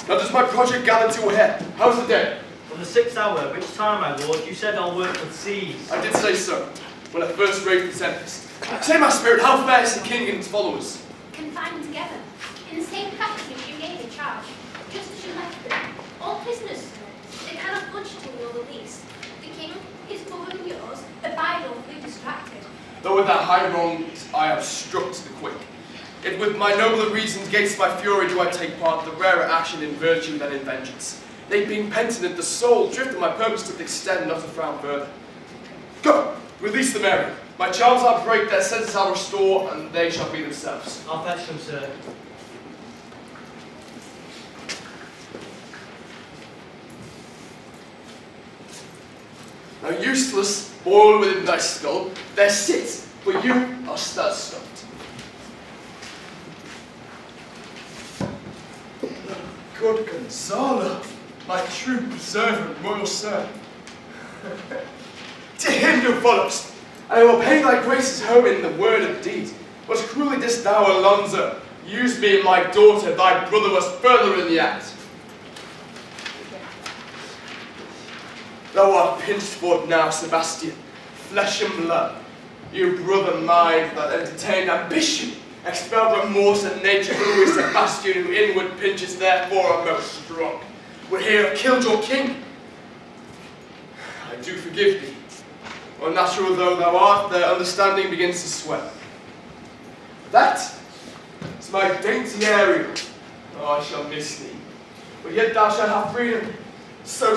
Now does my project gather to a head? How's the day? On the 6th hour, which time, my lord, you said our work would cease. I did say so, when I first raised the tempest. Say, my spirit, how fares the king and his followers? Confined together, in the same custody you gave in charge, just as you left them. All prisoners, they cannot budge till you're released. The king, his mother and yours, abide awfully distracted. Though with that high wrongs I have struck to the quick. Yet with my nobler reasons gainst my fury do I take part, the rarer action in virtue than in vengeance. They being penitent, the soul drift of my purpose to extend, not to frown further. Go, release the merry. My charms I'll break, their senses I'll restore, and they shall be themselves. I'll fetch them, sir. Now useless, boiled within thy skull, there sits, but you are stud stuffed. Good Gonzalo, my true preserver and royal servant. To him who follows, I will pay thy graces home in the word of deed. But cruelly didst thou, Alonso, use me and my daughter, thy brother was further in the act. Thou art pinched for it now, Sebastian, flesh and blood. You brother mine that entertained ambition, expelled remorse and nature, who is Sebastian, who inward pinches, therefore are most strong. Would here have killed your king. I do forgive thee. Unnatural though thou art, their understanding begins to swell. That is my dainty Ariel. Oh, I shall miss thee. But yet thou shalt have freedom. So.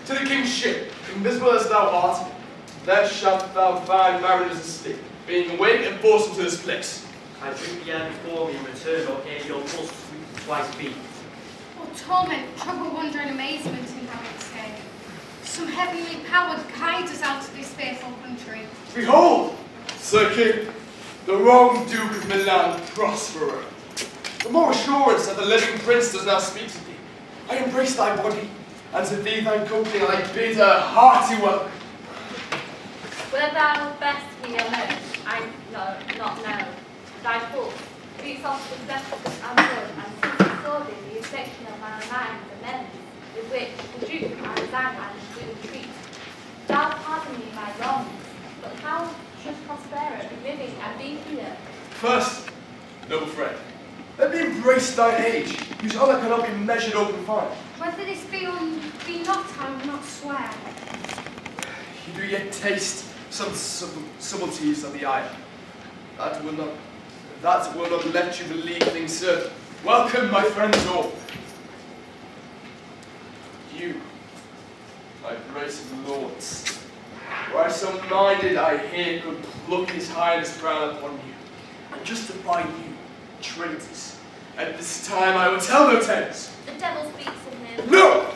To the king's ship, invisible as thou art, there shalt thou find mariners asleep, being awake and forced into this place. I drink the air before me in return, or hear your pulse twice beat. What torment, trouble, wonder, and amazement in thou say. Some heavenly power guides us out of this fearful country. Behold, Sir King, the wrong Duke of Milan, Prospero. The more assurance that the living prince does now speak to thee. I embrace thy body, and to thee thy company I bid a hearty welcome. Where thou best be alone, I not know. Thy fault, beats off the death and blood, and since I saw thee, the affection of my mind amends, with which the Duke I resign and do entreat. Thou pardon me my wrongs, but how should Prospero be living and be here? First, noble friend, let me embrace thine age, whose honour cannot be measured or confined. Whether this be not, I will not swear. You do yet taste some subtleties of the eye. That will not let you believe things certain. Welcome, my friends all. You, my gracious lords, were I so minded, I here could pluck his highness crown upon you, and justify you, traitors. At this time I will tell no tales. The devil speaks in him. No!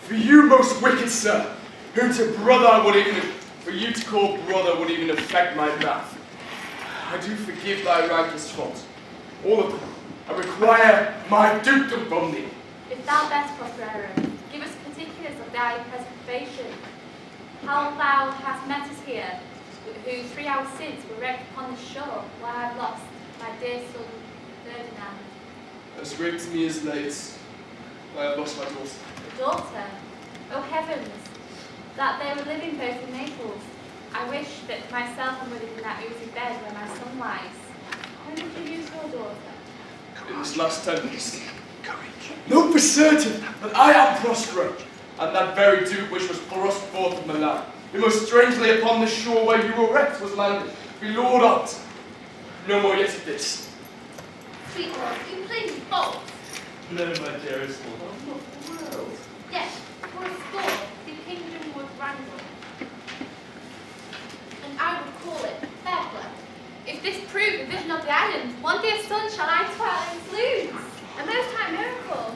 For you, most wicked sir, who to brother would even, for you to call brother would even affect my mouth. I do forgive thy righteous fault, all of them. I require my dukedom from thee. If thou best, Prospero, give us particulars of thy preservation. How thou hast met us here, who 3 hours since were wrecked upon the shore, where I have lost my dear son Ferdinand. As great to me as late, I have lost my daughter. A daughter? Oh heavens, that they were living both in Naples. I wish that myself were living in that oozy bed where my son lies. When did you lose your daughter? In this last tempest. Know for certain that I am Prospero, and that very Duke which was thrust forth from Milan, who most strangely upon the shore where you were wrecked was landed, be Lord on't. No more yet of this. Sweet Lord, you plainly false. No, my dearest lord. Not the world. Yes, for a score, the kingdom would wrangle. And I would call it fair play. If this prove the vision of the island, one dear son shall I twirl and lose. A most high miracle.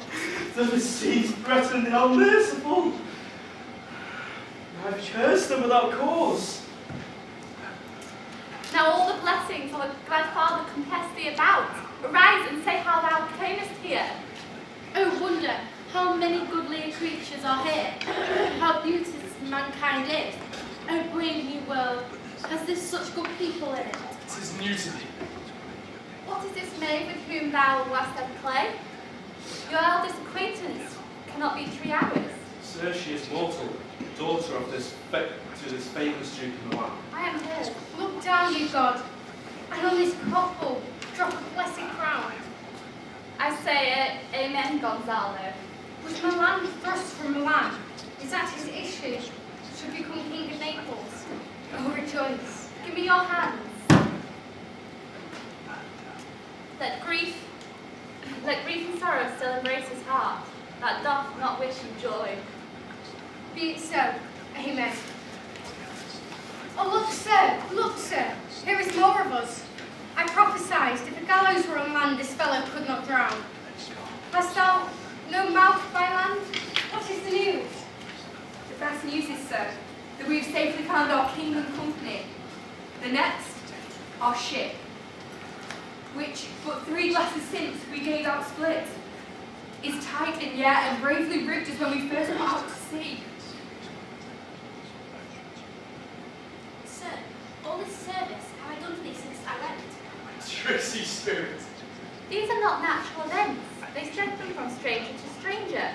The seas threaten the unmerciful. I've cursed them without cause. Now all the blessings of a glad father compass thee about. Arise and say how thou camest here. Oh wonder, how many goodly creatures are here. How beauteous mankind is. Oh brave new world, has this such good people in it? It is new to thee. What is this maid with whom thou wast at play? cannot be 3 hours. Sir, she is mortal, daughter of this famous Duke in Milan. I am hers. Look down, you God, and on this couple drop a blessed crown. I say it, amen, Gonzalo. Was Milan thrust from Milan? Is that his issue? Should become king of Naples? Oh, rejoice. Give me your hands. Let grief and sorrow still embrace his heart, that doth not wish him joy. Be it so. Amen. Oh, look, sir, here is more of us. I prophesied, if a gallows were on land, this fellow could not drown. Hast thou no mouth by land? What is the news? The best news is, sir, that we have safely found our king and company. The next, our ship, which but 3 glasses since we gave out split, is tight and yet and bravely rigged as when we first went out to sea. Sir, all this service have I done for thee since I went? Tricksy spirit. These are not natural events. They strengthen from stranger to stranger.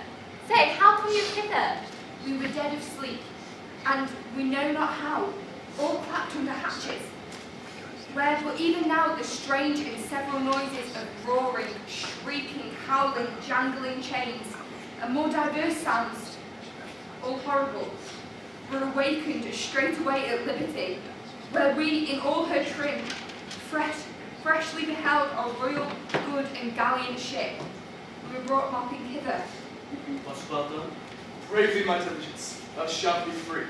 Say, how come you hither? We were dead of sleep, and we know not how, all clapped under hatches, where but even now the strange and several noises of roaring, shrieking, howling, jangling chains, and more diverse sounds, all horrible, were awakened straightway at liberty, where we in all her trim freshly beheld our royal, good and gallant ship. We were brought mopping hither. What's well done? Bravely, my diligence, thou shalt be free.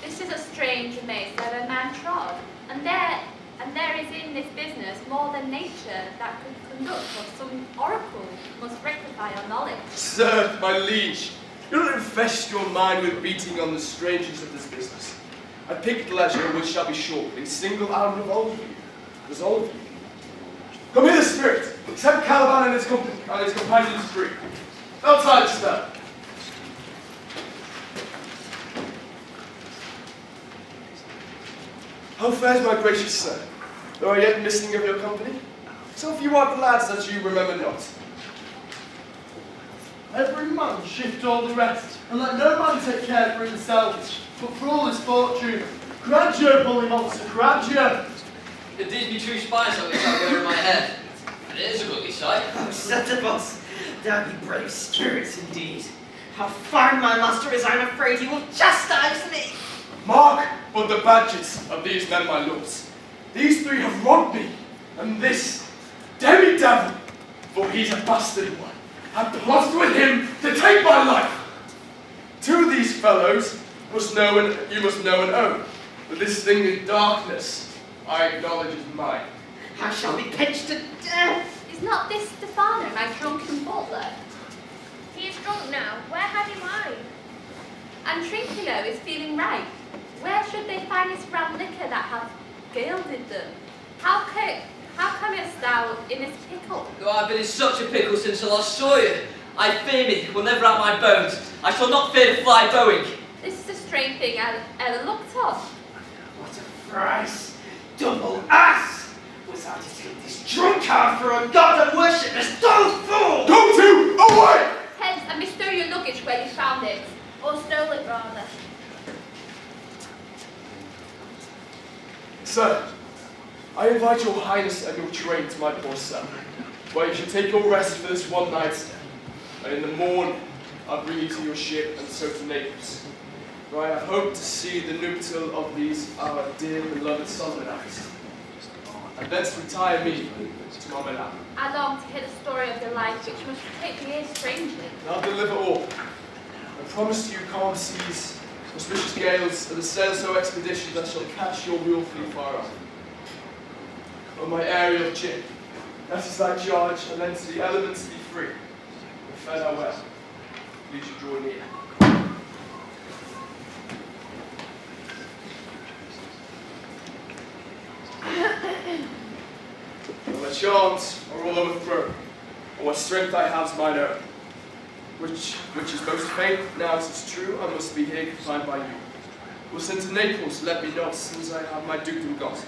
This is a strange maze that a man trod, and there is in this business more than nature that could conduct, or some oracle must rectify our knowledge. Sir, my liege, do not infest your mind with beating on the strangeness of this business. I picked leisure, which shall be shortly, single out of all of you, resolve you. Come hither, spirit, set Caliban and his companions free. Outside the spell. How fares my gracious sir? Though I yet missing of your company? So few are the lads that you remember not. Every man shift all the rest, and let no man take care for himself, but for all his fortune. Grandeur, bully monster, grandeur! If these be true spies on which I wear in my head, it is a goodly sight. Oh, Setibus, thou be brave spirits indeed. How fine my master is, I'm afraid he will chastise me. Mark but the badges of these men, my lords. These 3 have robbed me, and this demi-devil, for he's a bastard one, have plotted with him to take my life. 2 of these fellows you must know and own, but this thing in darkness I acknowledge is mine. I shall be pinched to death. Is not this Stefano, my drunken butler? He is drunk now. Where had he wine? And Trinculo is feeling right. Where should they find this ram liquor that hath gilded them? How comest thou in this pickle? Though I have been in such a pickle since I last saw you, I fear me will never out my bones. I shall not fear to fly going. This is a strange thing I ever looked on. What a thrice double ass! Was I to take this drunkard for a god and worship this dull fool? Go to! Away! Hence, and bestow your luggage where you found it. Or stole it, rather. Sir, I invite your highness and your train to my poor cell, where you shall take your rest for this one night, and in the morn I'll bring you to your ship and so to Naples, where I have hoped to see the nuptial of these our dear beloved Solomonites, and thence retire me to my Milan. I long to hear the story of the life which must take me here strangely. And I'll deliver all. I promise you calm seas, auspicious gales, and a sail so expeditious that shall catch your real fleet far off. O my aerial ship, that is thy charge, and then to the elements be free. And farewell. Please you draw near. Well, my charms are all overthrown, and what strength I have is mine own. Which is most faint, now it is true, I must be here confined by you. Will send to Naples, let me not, since I have my dukedom got.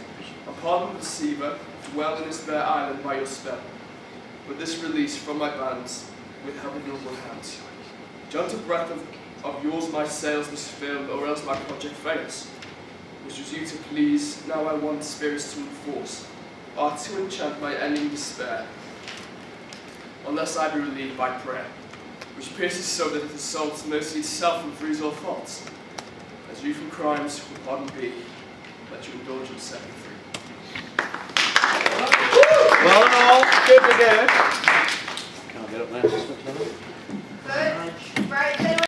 A pardoned deceiver, dwell in this fair island by your spell. With this release from my bands, with help in your good hands. Gentle breath of yours my sails must fill, or else my project fails. Which was you to please, now I want spirits to enforce, art to enchant my ending despair. Unless I be relieved by prayer, which pierces so that it assaults mercy itself and frees all faults. As you from crimes will pardon be, let your indulgence set me free. Well done all. Good again. Can't get up there.